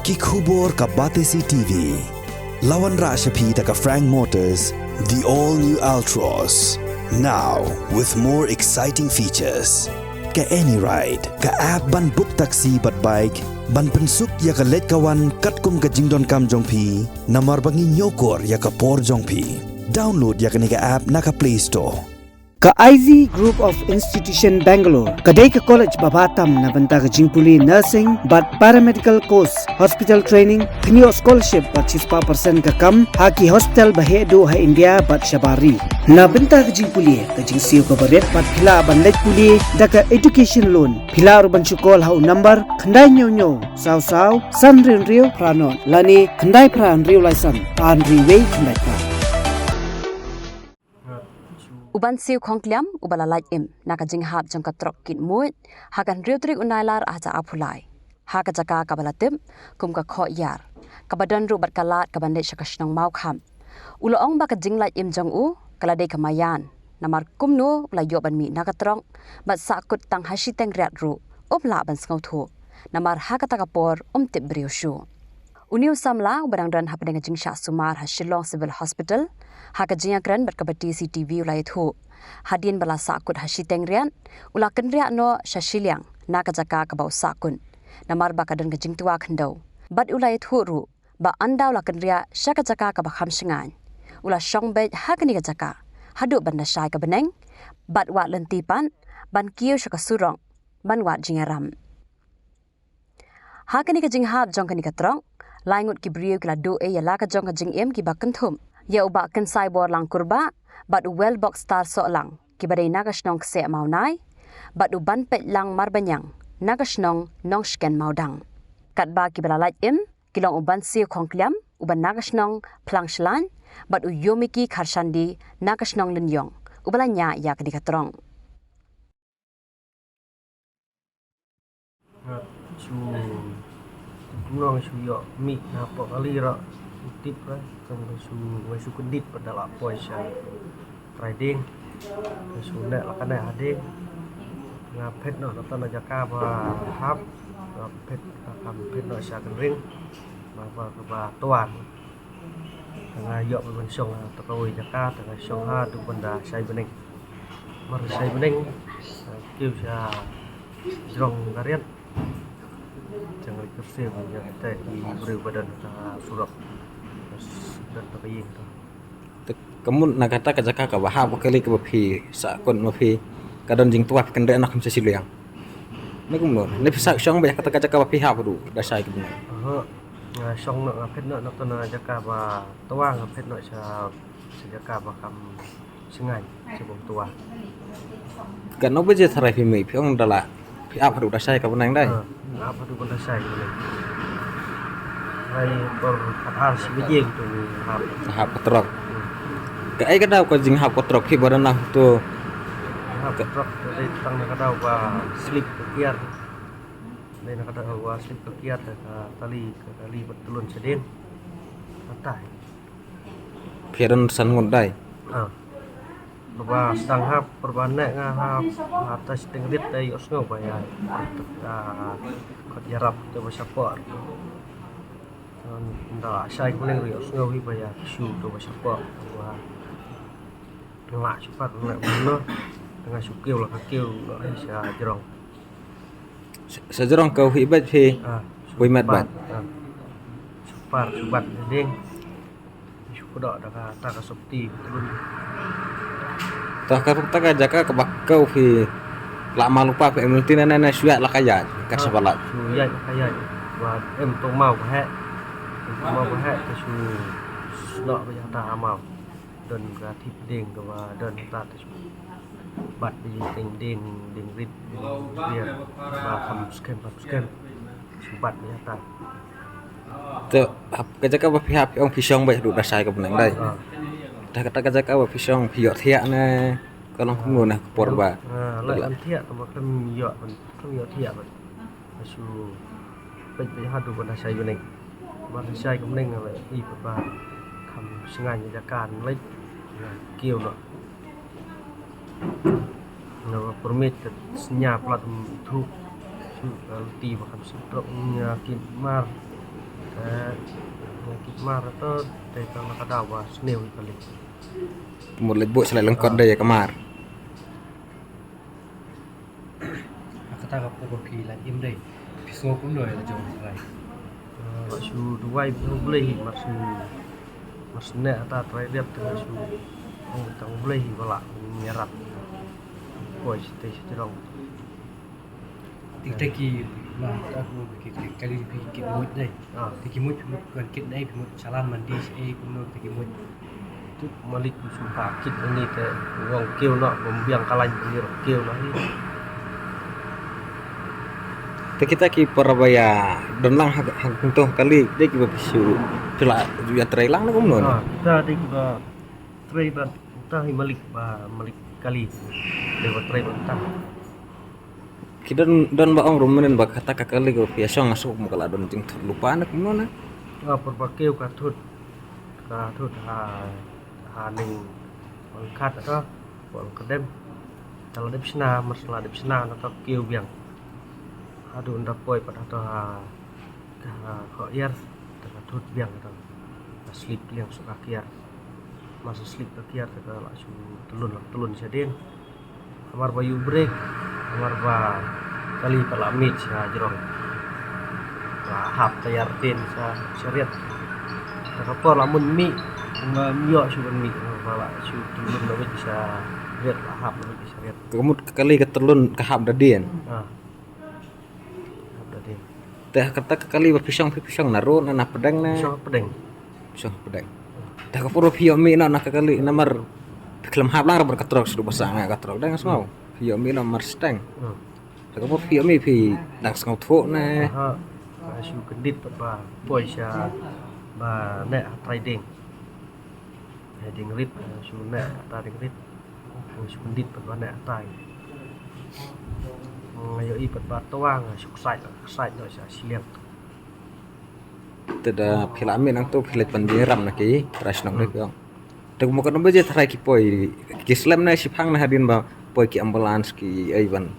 Kikubor ka Batesi TV. Lawan Rashapi taka Frank Motors, the all-new Altros. Now, with more exciting features. Ka any ride, ka app ban book taxi bat bike, ban pensuk ya ka let kawan katkum ka jingdon kam jongpi, namar bangi nyokor ya ka por jongpi. Download ya ka nika app naka Play Store. Ka IZ Group of Institution Bangalore, kadai ka college babatam na banta ka jingpuli nursing but paramedical course, hospital training, kniyo scholarship but 6% ka kam, haki hospital bahedo ha India but shabari. Na banta ka jingpuli, ka jingsiyo ka baret but pila ban let puli, da ka education loan, pila ban chukol hau number, kandai nyo, saw, san rio pranon, lani kandai pran rio laisan, an riway kandai pran. Uban siu khongkliam ubalalait im nakajing hab jang katrok kit muit hakan riutrik unailar aja apulai haka jaka kabalatim kum ka kho yar kabadan ru bat kalat kabande shakashnong mau kham uloong ba kajing lait im jang u kalade kamayan namar kumno ula yoban mi nakatrong bat sakut tang hasiteng riat ru opla ban skau thu namar haka takapor tip brioshu Uniu samla barang dan hapdeng jing sha sumar ha Shillong Civil Hospital haka jinga kran bat kabati CTV ulai thu hadin bala sakut ha shiteng rian ula kenria no shashiliang naka jaka kabau sakun namar ba kadan jing tua khandau bat ulai thu ru ba anda ula kenria shaka jaka ka ba kham singan ula shongbet hakani jaka hadu banda shai ka beneng bat wa lentipan ban kiu shaka surong ban wa jingaram hakani ka jing hab jong kani katrong laingut ki briu kila do e yala ka jong ka jing em ki bakenthum ya uba kan cyber lang kurba bat well box star so lang ki badai nagashnong se maunai bat uban pet lang marbanyang nagashnong nong sken maudang katba ki balalait im kilong uban siu khongkliam uban nagashnong plangshlan bat uyomiki kharshandi nagashnong linyong ubalanya ya ka dikatrong Nong su yo mi na po kali ra tip ra kang su kundit pada la poisa riding su ne la kana ade na pet no ta na jaka ba hap pet kam pet no sa kan ring ba tuan nga yo ben song ta koi jaka ta song ha tu benda sai bening mar sai bening kêu sa jrong gariat jangan kerja punya kita di beri badan surat dan terbaik tu. Kamu nak kata kerja kau bahar kali ke bapi sakon bapi kadang jing tuah kendai nak mesti siluang. Ni kumno. Ni pisak syong banyak kata kerja kau bapi hap tu dah saya kumno. Syong nak pet nak tu nak jaga bah tuang pet nak jaga bah kam sengai sebelum tuah. Kan apa je sarai pimi piong dalah pi hap tu dah saya kau nang dai. Apa tu benda saya ni? Hai harus bijing tu hap kotrok. Kai kadau ko jing hap kotrok ki badan lah tu. Hap kotrok dari tang nak kadau ba slip kekiat. Dari nak kadau ba slip kekiat tali betulun sedin. Atai. Piran san ngondai. Ba sedang hap perbanak hap atas tengrit dari osno bayar kot jarap tu bersapor nda sai kuning ri osno hi bayar su tu bersapor wa ngelak cepat ngelak bener dengan sukil lah kakil nak sia jerong sejerong kau hibat pi wimat bat subat ding sudah dah tak sopti turun tak jaka ke bakau pi lama lupa pi multi nana suat la kaya ka sabalat suat kaya buat tong mau ke su nak bayar ta mau dan ka tip ding ke dan ta tu bat di ding rit dia ba kam skem subat bayar ta tu ke jaka bapi hap ong pisong bai du dah sai ka benang dai dah kata jaka bapi pisong piot thia na kalau ngono nah porba la thia ma kam yo thia ba su pe hadu benda sai bening mar sai kam ning la i ba kam sengai jakan lek kieu no permit senyap plat thu ti ba kam sutrok kin mar Ngikit mar atau dari tanah kadawa seneu kali. Mul lebok selai lengkot deh ya kemar. Kata kapu kopi lan im deh. Pisau pun doi lah jom serai. Su duai boleh mas ne ata trai lihat dengan su tang boleh bala nyerap. Koi stay strong. Tiki lah aku bikin kali bikin mood deh. Tiki mood bukan kit deh, mood salam mandi pun tiki mood. Itu malik su pakit ini teh wong kêu nak membiang kalah ni kêu lah ni. Kita ki Parabaya donlang hak tuh kali dia ki bisu pula juga trailang nak umnon. Kita di kita trai ban kita malik kali lewat trai ban. Kita don ba ong rumenin ba kata kakali ko biasa ngasuk mo kala don ting lupa nak umnon. Perbagai katut ha ning mangkat atau wal kedem kalau dep sena masalah dep sena atau kêu biang aduh ndak poi pada atau kok yar katut biang atau slip yang suka kiar masa slip kiar kita langsung telun sedin kamar bayu break kamar ba kali palamit sa jerong hap tayar tin sa syariat apa lamun mi mio sudah mi malah su telun lebih bisa lihat hap lebih bisa lihat Kemud kali ketelun kahap dadian. hap tadi Teh kata kali berpisang naro na pedang na. so pedeng Pisang pedang. Teh kapuro pio mi na kali namar kelem hap lang berkatrok sudah basang katrok dang semau. Pio mi nomor steng. Teh kapuro pio mi pi dak sengau thok na. su kendit ba poi sa ba ne trading heading rit su ne trading rit su kendit ba ne tai ngayo i ba toang su sai no sa siliang Teda filami nang tu filet panjiram na ki ras nang ni pyong. Teg mo kan beje trai ki poi ki slam na si phang na hadin ba poi ki ambulance ki aiban.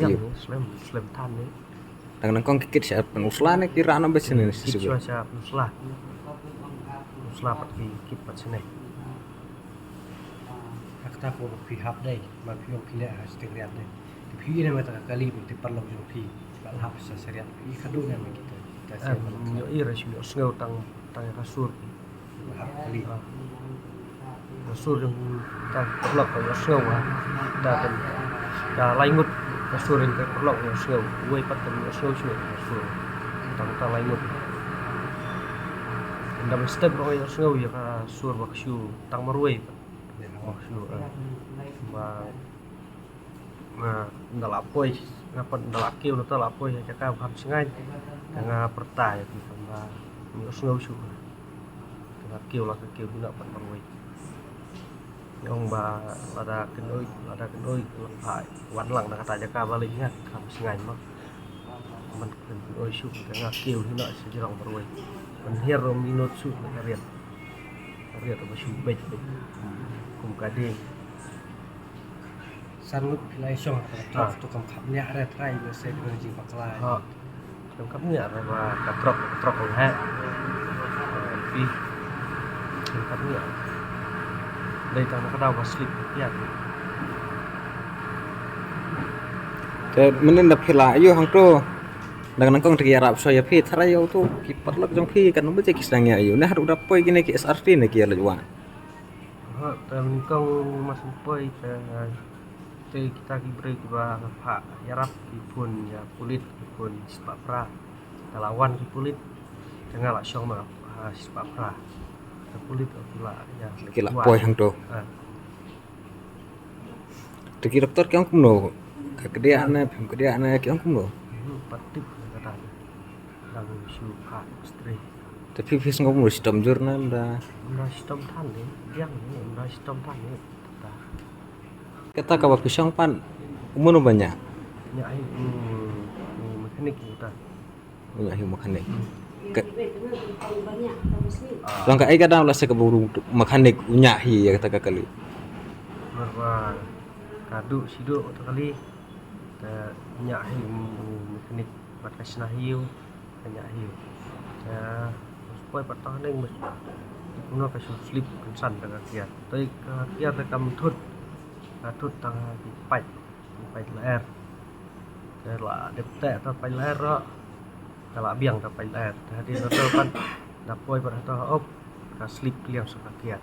yang slam tan ni Tang nang kong kikit siap uslan ki rana besin ni si. cuaca muslah pat ki pat sene Kata aku kopi hap deh, mak pion kile has teriak deh. Tapi ini mata kali pun diperlu jom pi. Bal hap sa seriat pi kadu na kita. Kita saya yo ira su sneu tang kasur hap kali. kasur yang tang blok yo sneu da laimut kasur yang blok yo sneu wei pat yo sneu kasur tang laimut ndam step yo sneu ya kasur baksu tang marwei baksu ma ndalapoi ngapa ndalakil no talapoi ya ka ham singai nga pertai di tamba yo sneu su kêu là kêu guna pat marwei yang ba lada kenoi lempai wan lang na kata jaka balik ngat kam singai mak man kenoi su ka kêu hina se jirang marwei man hero minut su na riat apa su bet kum kading Sanut pilai song trok tu kam khapnya ada try yo se dengan jing paklai. trong cấp nhẹ rồi và cả trọc còn hệ vì trong cấp nhẹ đây ta nó có đau và slip ya Teh menin da phila ayo hang tu. Dang nang kong tegi arab so ya phi thara yo tu ki parlok jong phi kan beje ki sang ya ayo nah udah poi gini ki SRT ne ki ala juan. dan kong mas poi kita kibri kiba pak yarap kipun ya kulit kipun sipapra lawan kipulit tengah lah syong mah sipapra kulit pula ya Kila poi hang tu. Tegi doktor ki ang kumno. Kegedean ki ang kumno. patip kata dan suka istri Tapi fis ngomong sistem jurnal da. udah sistem tan ni yang ni udah sistem tan ni Kata kawa pisang pan umur banyak. nyai mekanik kita Banyak hiu mekanik. Langkah ai kadang lah saya keburu mekanik unyak hi ya kata kali. bahwa kadu sido atau kali nyai mekanik batas nahiu nyai ya supaya patah neng guna kasu slip kensan dengan kiat tapi kiat rekam thut tang pai leer lah depte atau pai leer kalau biang tak pai leer jadi betul kan dapoi pada op ka slip kliam sa kiat